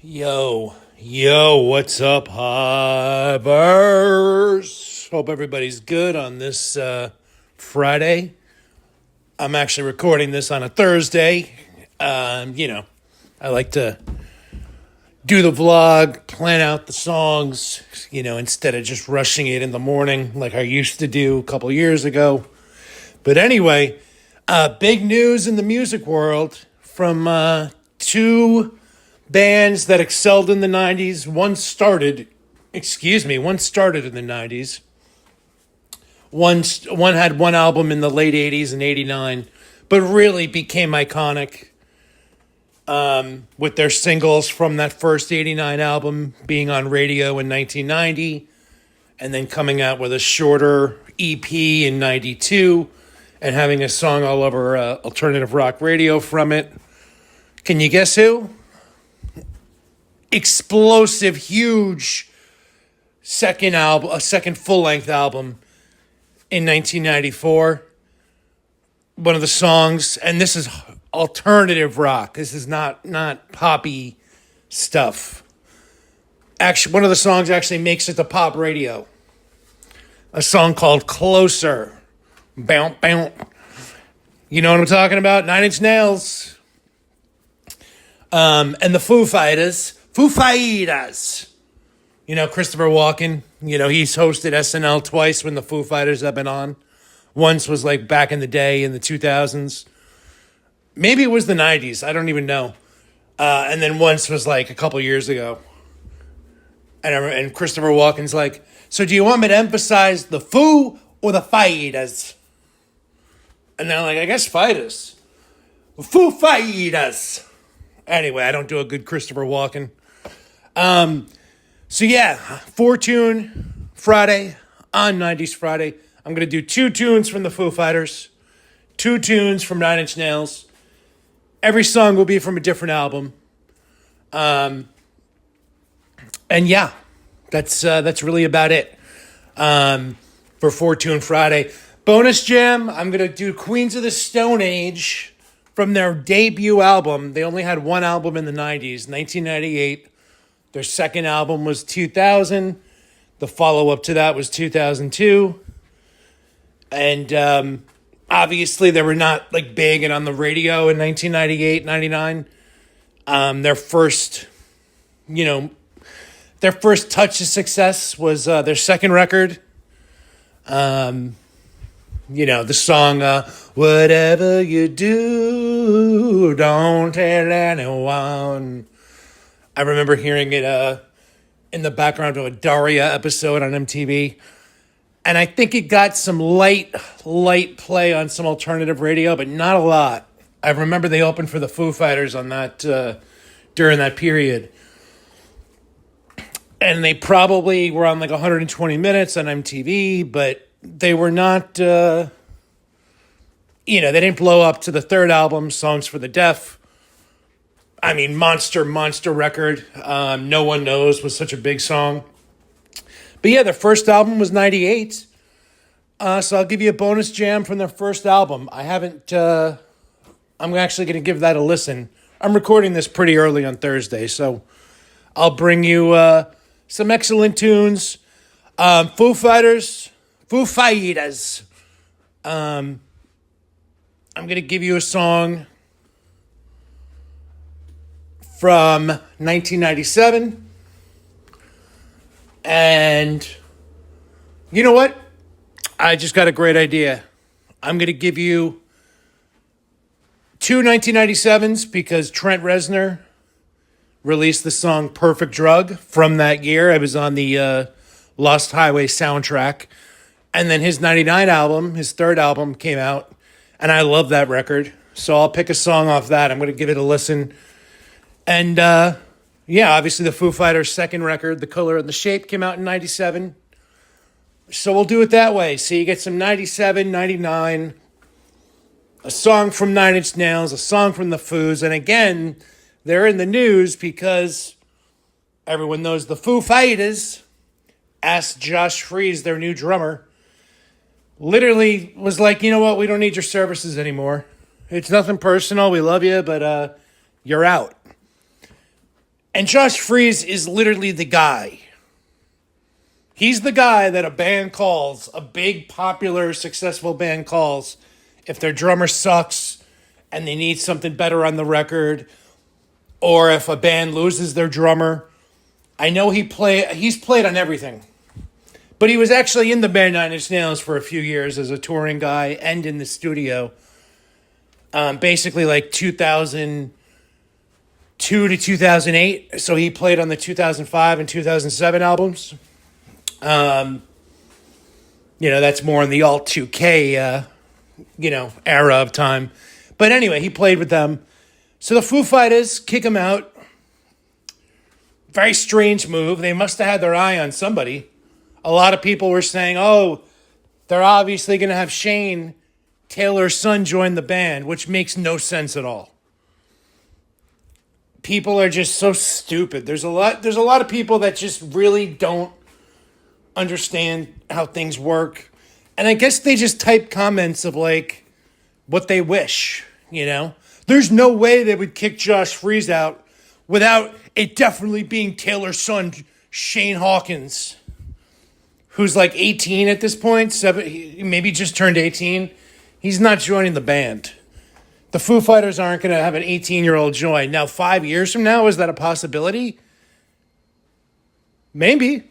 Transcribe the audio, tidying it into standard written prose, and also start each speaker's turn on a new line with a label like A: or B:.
A: Yo, what's up, Hivers? Hope everybody's good on this Friday. I'm actually recording this on a Thursday. I like to do the vlog, plan out the songs, instead of just rushing it in the morning like I used to do a couple years ago. But anyway, big news in the music world from two bands that excelled in the 90s. One started in the 90s. One had one album in the late 80s and 89, but really became iconic with their singles from that first 89 album being on radio in 1990 and then coming out with a shorter EP in 92 and having a song all over alternative rock radio from it. Can you guess who? Explosive, huge second full-length album in 1994. One of the songs, and this is alternative rock. This is not poppy stuff. Actually, one of the songs actually makes it to pop radio. A song called Closer. Bounce, bounce. You know what I'm talking about? 9 Inch Nails. And the Foo Fighters. Christopher Walken. He's hosted SNL twice when the Foo Fighters have been on. Once was like back in the day in the 2000s. Maybe it was the 90s. I don't even know. And then once was like a couple years ago. And Christopher Walken's like, so do you want me to emphasize the Foo or the Fighters? And they're like, I guess Fighters. Foo Fighters. Anyway, I don't do a good Christopher Walken. So yeah, 4-tune Friday on 90s Friday. I'm going to do 2 tunes from the Foo Fighters, 2 tunes from 9 Inch Nails. Every song will be from a different album. And yeah, that's really about it for 4-tune Friday. Bonus jam, I'm going to do Queens of the Stone Age from their debut album. They only had one album in the 90s, 1998. Their second album was 2000. The follow-up to that was 2002. And obviously they were not like big and on the radio in 1998, 99. Their first touch of success was their second record. The song, whatever you do, don't tell anyone. I remember hearing it in the background of a Daria episode on MTV. And I think it got some light play on some alternative radio, but not a lot. I remember they opened for the Foo Fighters on that during that period. And they probably were on like 120 minutes on MTV, but they were not, they didn't blow up to the third album, Songs for the Deaf. I mean, monster record. No One Knows was such a big song. But yeah, their first album was 98. So I'll give you a bonus jam from their first album. I'm actually going to give that a listen. I'm recording this pretty early on Thursday, so I'll bring you some excellent tunes. Foo Fighters. I'm going to give you a song from 1997. And you know what? I just got a great idea. I'm going to give you 2 1997s because Trent Reznor released the song Perfect Drug from that year. It was on the Lost Highway soundtrack. And then his 99 album, his third album, came out. And I love that record. So I'll pick a song off that. I'm going to give it a listen. And obviously the Foo Fighters' second record, The Color and the Shape, came out in 97. So we'll do it that way. So you get some 97, 99, a song from 9 Inch Nails, a song from the Foos. And again, they're in the news because everyone knows the Foo Fighters asked Josh Freese, their new drummer, literally was like, you know what, we don't need your services anymore. It's nothing personal. We love you, but you're out. And Josh Freese is literally the guy. He's the guy that a band calls, a big, popular, successful band calls, if their drummer sucks and they need something better on the record, or if a band loses their drummer. I know he's played on everything. But he was actually in the band Nine Inch Nails for a few years as a touring guy and in the studio. Basically like 2002 to 2008. So he played on the 2005 and 2007 albums. That's more in the alt 2K, era of time. But anyway, he played with them. So the Foo Fighters kick him out. Very strange move. They must have had their eye on somebody. A lot of people were saying, oh, they're obviously going to have Shane Taylor's son join the band, which makes no sense at all. People are just so stupid. There's a lot of people that just really don't understand how things work. And I guess they just type comments of like what they wish, There's no way they would kick Josh Freese out without it definitely being Taylor's son, Shane Hawkins, who's like 18 at this point, maybe just turned 18. He's not joining the band. The Foo Fighters aren't going to have an 18-year-old join. Now, 5 years from now, is that a possibility? Maybe.